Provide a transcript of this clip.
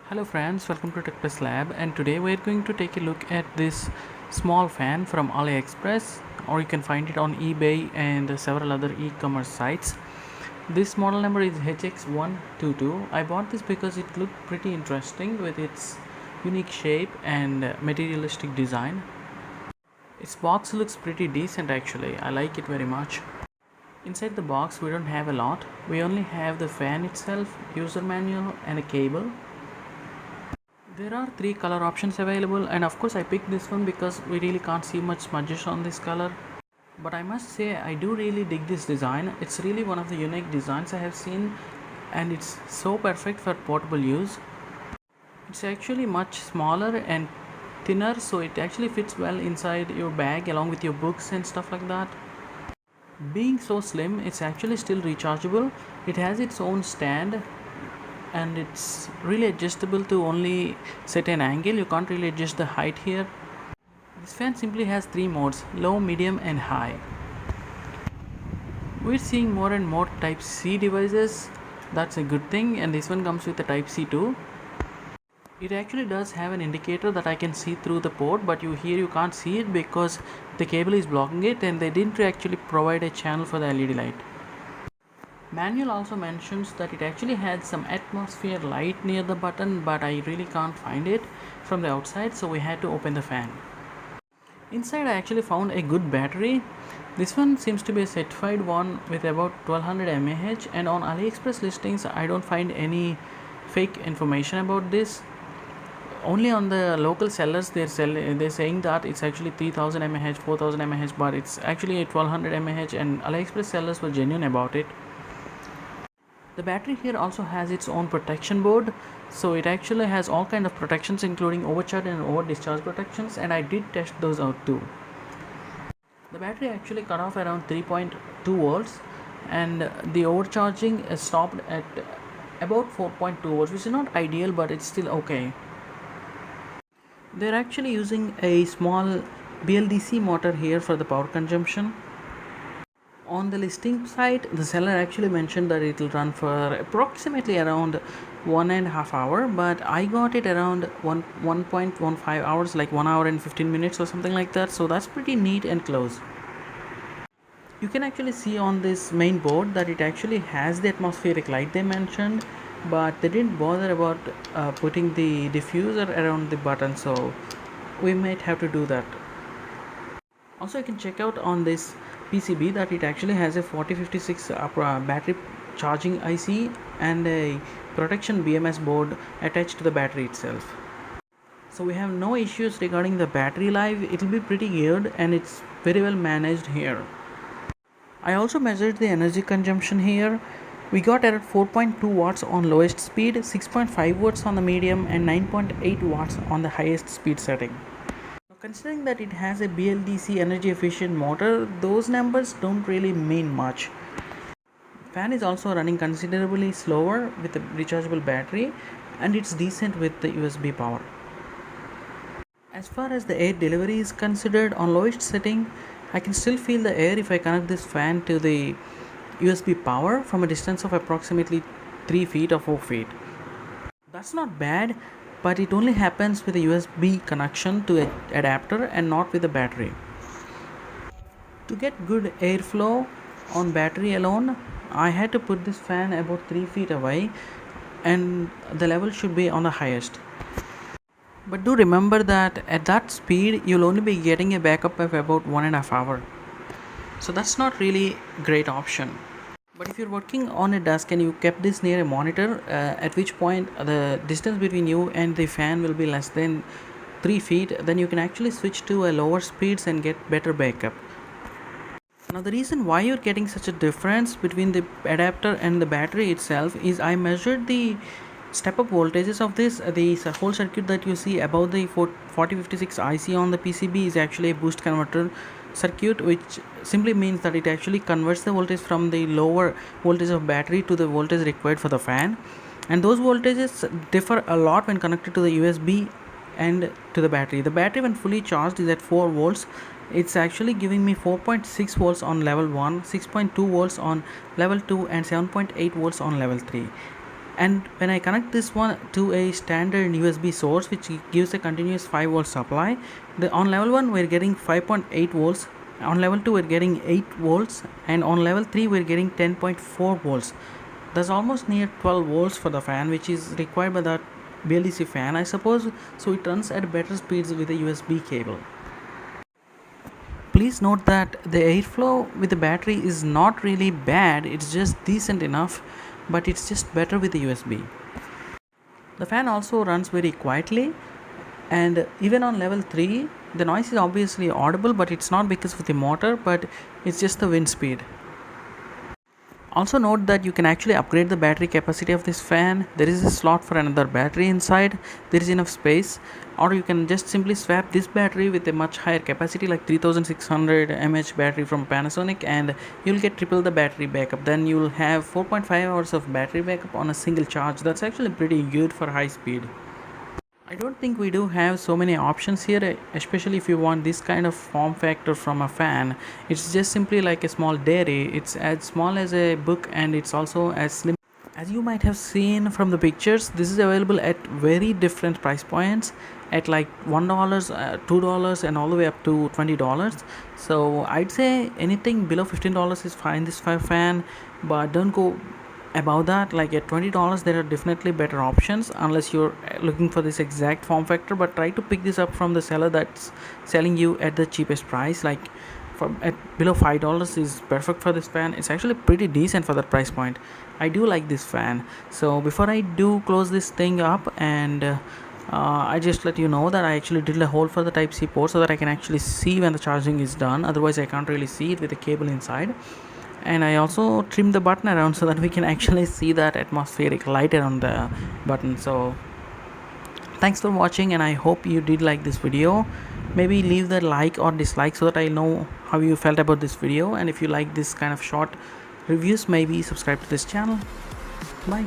Hello friends, welcome to Tech Plus Lab, and today we're going to take a look at this small fan from AliExpress, or you can find it on eBay and several other e-commerce sites. This model number is hx-122. I bought this because it looked pretty interesting with its unique shape and materialistic design. Its box looks pretty decent actually. I like it very much. Inside the box we don't have a lot. We only have the fan itself, user manual and a cable. There are three color options available, and of course I picked this one because we really can't see much smudges on this color. But I must say I do really dig this design. It's really one of the unique designs I have seen, and it's so perfect for portable use. It's actually much smaller and thinner, so it actually fits well inside your bag along with your books and stuff like that. Being so slim, it's actually still rechargeable. It has its own stand and it's really adjustable to only set an angle. You can't really adjust the height here. This fan simply has three modes: low, medium and high. We're seeing more and more type C devices. That's a good thing, and this one comes with a type C too. It actually does have an indicator that I can see through the port, but you can't see it because the cable is blocking it, and they didn't actually provide a channel for the LED light. Manual also mentions that it actually had some atmosphere light near the button, but I really can't find it from the outside, so we had to open the fan. Inside I actually found a good battery. This one seems to be a certified one with about 1200 mAh, and on AliExpress listings I don't find any fake information about this. Only on the local sellers they're saying that it's actually 3000 mAh, 4000 mAh, but it's actually 1200 mAh, and AliExpress sellers were genuine about it. The battery here also has its own protection board, so it actually has all kind of protections including overcharge and over discharge protections, and I did test those out too. The battery actually cut off around 3.2 volts, and the overcharging is stopped at about 4.2 volts, which is not ideal, but it's still okay. They're actually using a small BLDC motor here for the power consumption. On the listing site, the seller actually mentioned that it will run for approximately around 1.5 hours, but I got it around 1.15 hours, like 1 hour and 15 minutes or something like that, so that's pretty neat and close. You can actually see on this main board that it actually has the atmospheric light they mentioned, but they didn't bother about putting the diffuser around the button, so we might have to do that. Also, you can check out on this PCB that it actually has a 4056 battery charging IC and a protection BMS board attached to the battery itself. So we have no issues regarding the battery life. It will be pretty good and it's very well managed here. I also measured the energy consumption here. We got around 4.2 watts on lowest speed, 6.5 watts on the medium and 9.8 watts on the highest speed setting. Considering that it has a BLDC energy efficient motor, those numbers don't really mean much. Fan is also running considerably slower with a rechargeable battery, and it's decent with the USB power. As far as the air delivery is considered, on lowest setting I can still feel the air if I connect this fan to the USB power from a distance of approximately 3 feet or 4 feet. That's not bad, but it only happens with a USB connection to an adapter and not with the battery. To get good airflow on battery alone, I had to put this fan about 3 feet away, and the level should be on the highest. But do remember that at that speed you'll only be getting a backup of about 1.5 hours. So that's not really a great option. But if you're working on a desk and you kept this near a monitor, at which point the distance between you and the fan will be less than 3 feet, then you can actually switch to a lower speeds and get better backup. Now the reason why you're getting such a difference between the adapter and the battery itself is I measured the step up voltages of this. The whole circuit that you see above the 4056 IC on the PCB is actually a boost converter circuit, which simply means that it actually converts the voltage from the lower voltage of battery to the voltage required for the fan, and those voltages differ a lot when connected to the USB and to the battery. The battery when fully charged is at 4 volts. It's actually giving me 4.6 volts on level 1, 6.2 volts on level 2 and 7.8 volts on level 3. And when I connect this one to a standard USB source which gives a continuous 5 volt supply, on level 1 we're getting 5.8 volts, on level 2 we're getting 8 volts, and on level 3 we're getting 10.4 volts. That's almost near 12 volts for the fan, which is required by that BLDC fan, I suppose. So it runs at better speeds with a USB cable. Please note that the airflow with the battery is not really bad, it's just decent enough, but it's just better with the USB. The fan also runs very quietly, and even on level 3 the noise is obviously audible, but it's not because of the motor, but it's just the wind speed. Also note that you can actually upgrade the battery capacity of this fan. There is a slot for another battery inside, there is enough space, or you can just simply swap this battery with a much higher capacity like 3600 mAh battery from Panasonic, and you'll get triple the battery backup. Then you'll have 4.5 hours of battery backup on a single charge. That's actually pretty good for high speed. I don't think we do have so many options here, especially if you want this kind of form factor from a fan. It's just simply like a small dairy. It's as small as a book, and it's also as slim. As you might have seen from the pictures, this is available at very different price points, at like $1, $2, and all the way up to $20. So I'd say anything below $15 is fine this fan, but don't go above that. Like at $20 there are definitely better options unless you're looking for this exact form factor, but try to pick this up from the seller that's selling you at the cheapest price. Like from at below $5 is perfect for this fan. It's actually pretty decent for that price point. I do like this fan. So before I do close this thing up, and I just let you know that I actually drilled a hole for the type C port so that I can actually see when the charging is done, otherwise I can't really see it with the cable inside. And I also trimmed the button around so that we can actually see that atmospheric light around the button. So thanks for watching, and I hope you did like this video. Maybe leave the like or dislike so that I know how you felt about this video, and if you like this kind of short reviews, maybe subscribe to this channel. Bye.